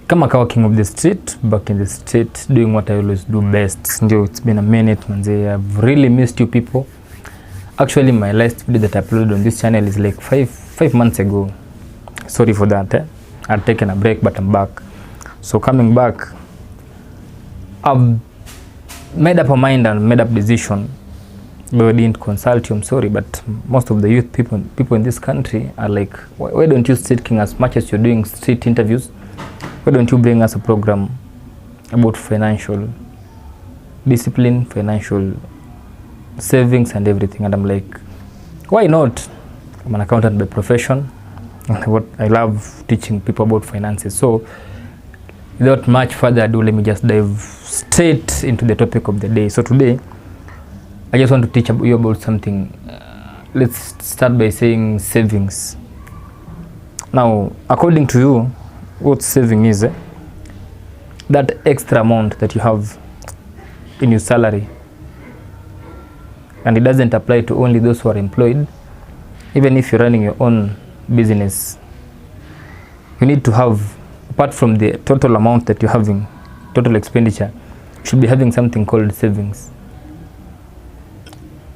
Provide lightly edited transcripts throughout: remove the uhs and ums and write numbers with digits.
kama kawa king of the street, back in the street, doing what I always do best. Ndio, it's been a minute, manze. I've really missed you people. Actually, my last video that I uploaded on this channel is like five months ago. Sorry for that. I'd taken a break, but I'm back. So coming back, I've made up a mind and made up decision. But I didn't consult you, I'm sorry, but most of the youth people in this country are like, why don't you street king as much as you're doing street interviews? Why don't you bring us a program about financial discipline, financial savings and everything? And I'm like, why not? I'm an accountant by profession. I love teaching people about finances. So without much further ado, let me just dive straight into the topic of the day. So today, I just want to teach you about something. Let's start by saying savings. Now, according to you, what saving is? That extra amount that you have in your salary. And it doesn't apply to only those who are employed. Even if you're running your own business, you need to have, apart from the total amount that you're having, total expenditure, you should be having something called savings.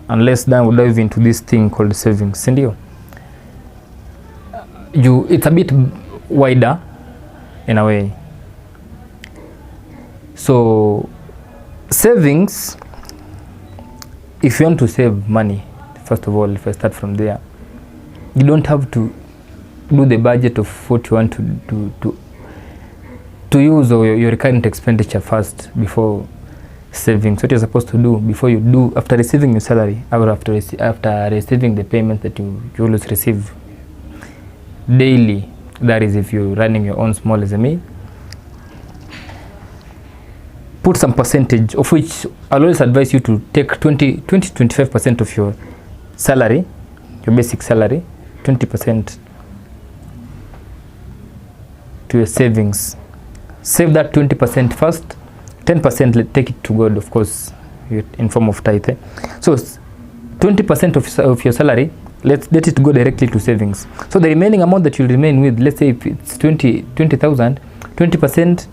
Unless then we'll dive into this thing called savings. Sindio? It's a bit wider in a way. So savings, if you want to save money, first of all, if I start from there, you don't have to do the budget of what you want to use or your current expenditure first before savings. What you're supposed to do before you do, after receiving your salary or after receiving the payment that you always receive daily, that is if you're running your own small SME, put some percentage, of which I'll always advise you to take 20-25% of your salary, your basic salary, 20% to your savings. Save that 20% first, 10% take it to God, of course, in form of tithe. So 20% of your salary, let it go directly to savings. So the remaining amount that you'll remain with, let's say if it's 20,000, 20%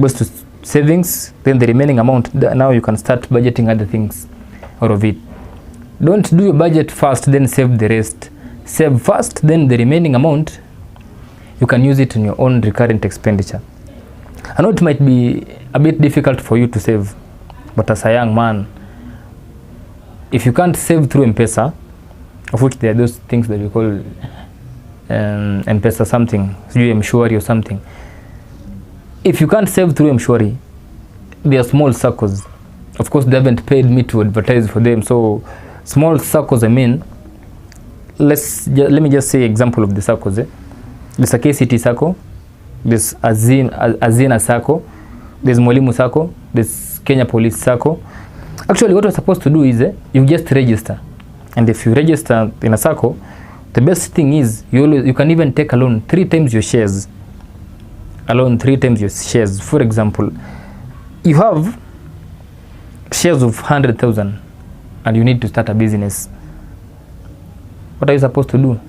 goes to savings, then the remaining amount, now you can start budgeting other things out of it. Don't do your budget first, then save the rest. Save first, then the remaining amount, you can use it in your own recurrent expenditure. I know it might be a bit difficult for you to save, but as a young man, if you can't save through M-Pesa, of which there are those things that we call M-Pesa something, M-Shwari or something. If you can't save through M-Shwari, they are small saccos. Of course, they haven't paid me to advertise for them. So small saccos, I mean, let me just say example of the saccos. There's a KCT sacco, there's Azina sacco, there's Mwalimu sacco, there's Kenya Police sacco. Actually, what we're supposed to do is you just register. And if you register in a sacco, the best thing is you can even take a loan 3 times your shares. Alone 3 times your shares. For example, you have shares of 100,000 and you need to start a business. What are you supposed to do?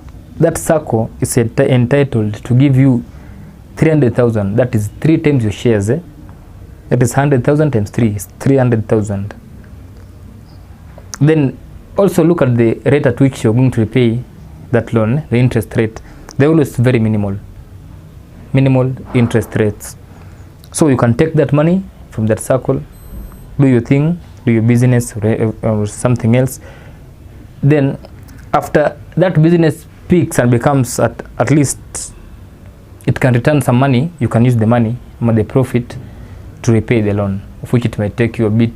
That sacco is entitled to give you 300,000. That is 3 times your shares. That is 100,000 times 3 is 300,000. Then also look at the rate at which you're going to repay that loan, the interest rate. They're always very minimal interest rates. So you can take that money from that circle, do your thing, do your business or something else. Then after that business peaks and becomes at least it can return some money, you can use the money, the profit, to repay the loan, of which it might take you a bit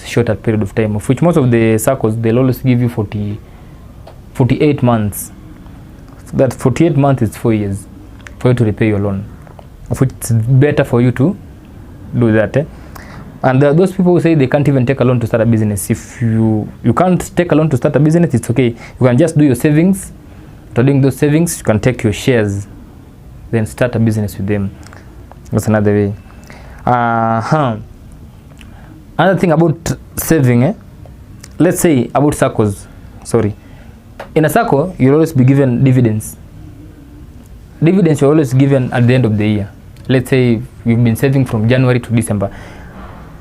shorter period of time, of which most of the circles, they'll always give you 48 months. That 48 months is 4 years for you to repay your loan, of which it's better for you to do that. And there are those people who say they can't even take a loan to start a business. If you can't take a loan to start a business, it's okay. You can just do your savings. After doing those savings, you can take your shares, then start a business with them. That's another way. Another thing about saving, let's say about saccos. Sorry. In a sacco, you'll always be given dividends. Dividends are always given at the end of the year. let's say you've been saving from January to December.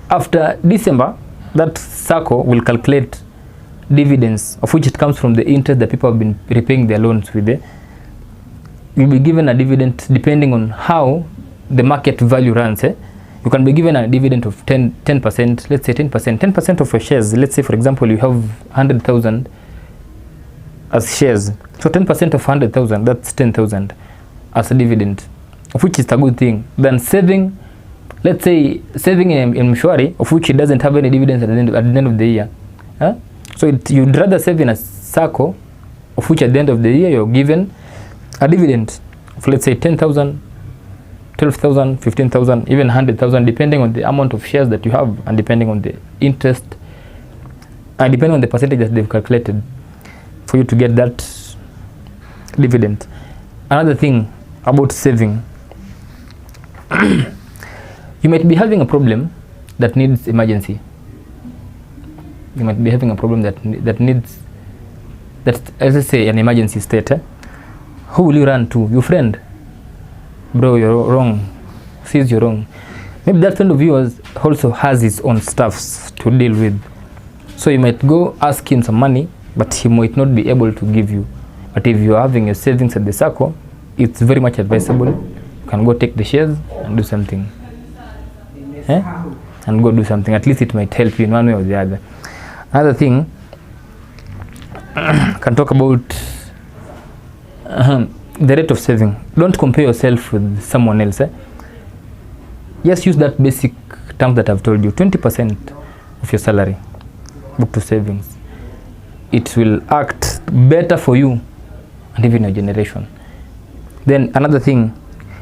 After December, that sacco will calculate dividends, of which it comes from the interest that people have been repaying their loans with. You'll be given a dividend depending on how the market value runs. You can be given a dividend of 10%, let's say 10% of your shares. Let's say, for example, you have 100,000 as shares. So 10% of 100,000, that's 10,000 as a dividend, of which is a good thing. Then saving, let's say saving in Mshwari, of which it doesn't have any dividends at the end of the year. So you'd rather save in a sacco, of which at the end of the year you're given a dividend of, let's say, 10,000, 12,000, 15,000, even 100,000, depending on the amount of shares that you have and depending on the interest and depending on the percentage that they've calculated for you to get that dividend. Another thing about saving, you might be having a problem that needs emergency. You might be having a problem that needs, as I say, an emergency state. Who will you run to? Your friend. Bro, you're wrong. Sees you're wrong. Maybe that friend of yours also has his own stuffs to deal with. So you might go ask him some money, but he might not be able to give you. But if you're having your savings at the sacco, it's very much advisable. You can go take the shares and do something. And go do something. At least it might help you in one way or the other. Another thing, can talk about the rate of saving. Don't compare yourself with someone else. Just use that basic term that I've told you. 20% of your salary, book to savings. It will act better for you and even your generation. Then another thing,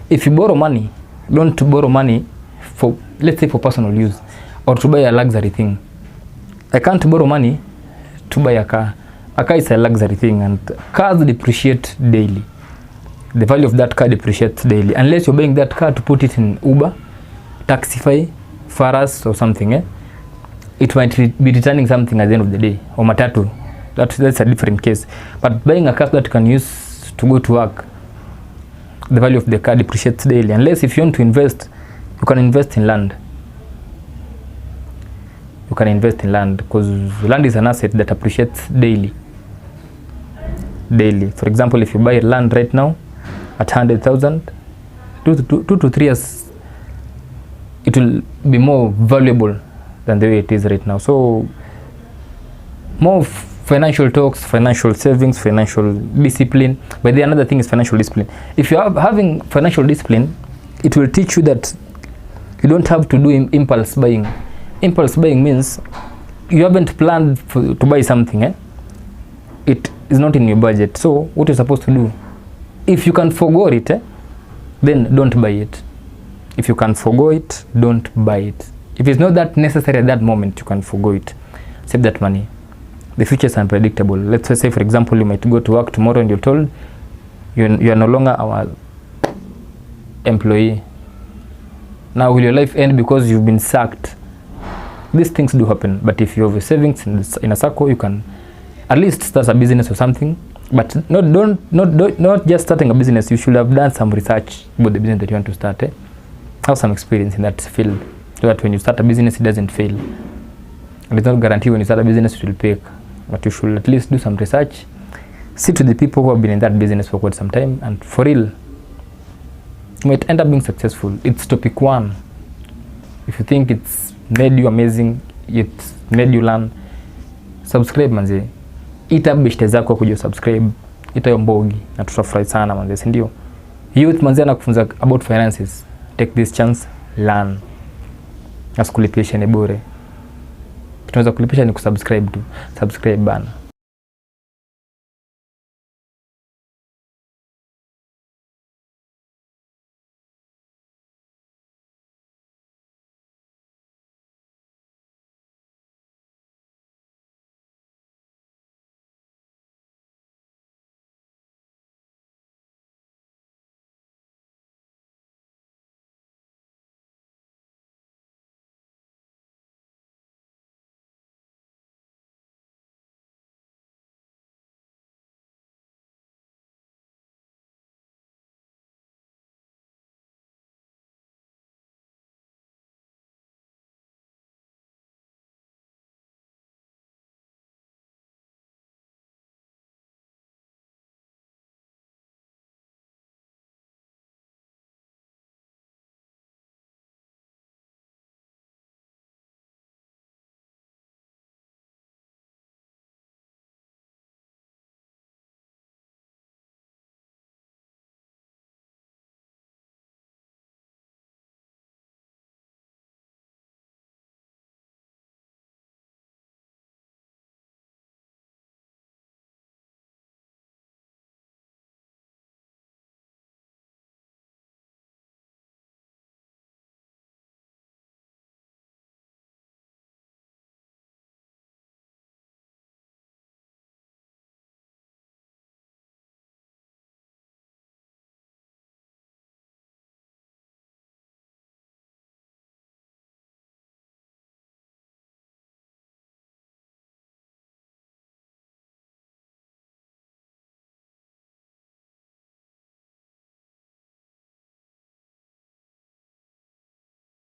if you borrow money, don't borrow money for, let's say, for personal use or to buy a luxury thing. I can't borrow money to buy a car. A car is a luxury thing and cars depreciate daily. The value of that car depreciates daily. Unless you're buying that car to put it in Uber, Taxify, Faras or something, it might be returning something at the end of the day. Or Matatu. That's a different case. But buying a car that you can use to go to work, the value of the car depreciates daily. Unless if you want to invest, you can invest in land. You can invest in land because land is an asset that appreciates daily. For example, if you buy land right now at 100,000, 2 to 3 years, it will be more valuable than the way it is right now. So more financial talks, financial savings, financial discipline. But the another thing is financial discipline. If you are having financial discipline, it will teach you that you don't have to do impulse buying. Impulse buying means you haven't planned to buy something. It is not in your budget. So what you're supposed to do, if you can forgo it, then don't buy it. If you can forgo it, don't buy it. If it's not that necessary at that moment, you can forgo it. Save that money. The future is unpredictable. Let's say, for example, you might go to work tomorrow and you're told you are no longer our employee. Now will your life end because you've been sacked? These things do happen. But if you have a savings in a sacco, you can at least start a business or something. But not just starting a business. You should have done some research about the business that you want to start. Have some experience in that field, so that when you start a business, it doesn't fail. And it's not guaranteed when you start a business it will pay. But you should at least do some research. Sit with the people who have been in that business for quite some time, and for real, you might end up being successful. It's topic 1. If you think it's made you amazing, it's made you learn, subscribe manze. Ita beshte zako kuja subscribe. Ita yombogi na tutafurahi sana manze, si ndio? Youth manze anakufunza about finances. Take this chance, learn. Asikulipisha ni bure. Tunaweza kulipisha ni kusubscribe tu. Subscribe bana.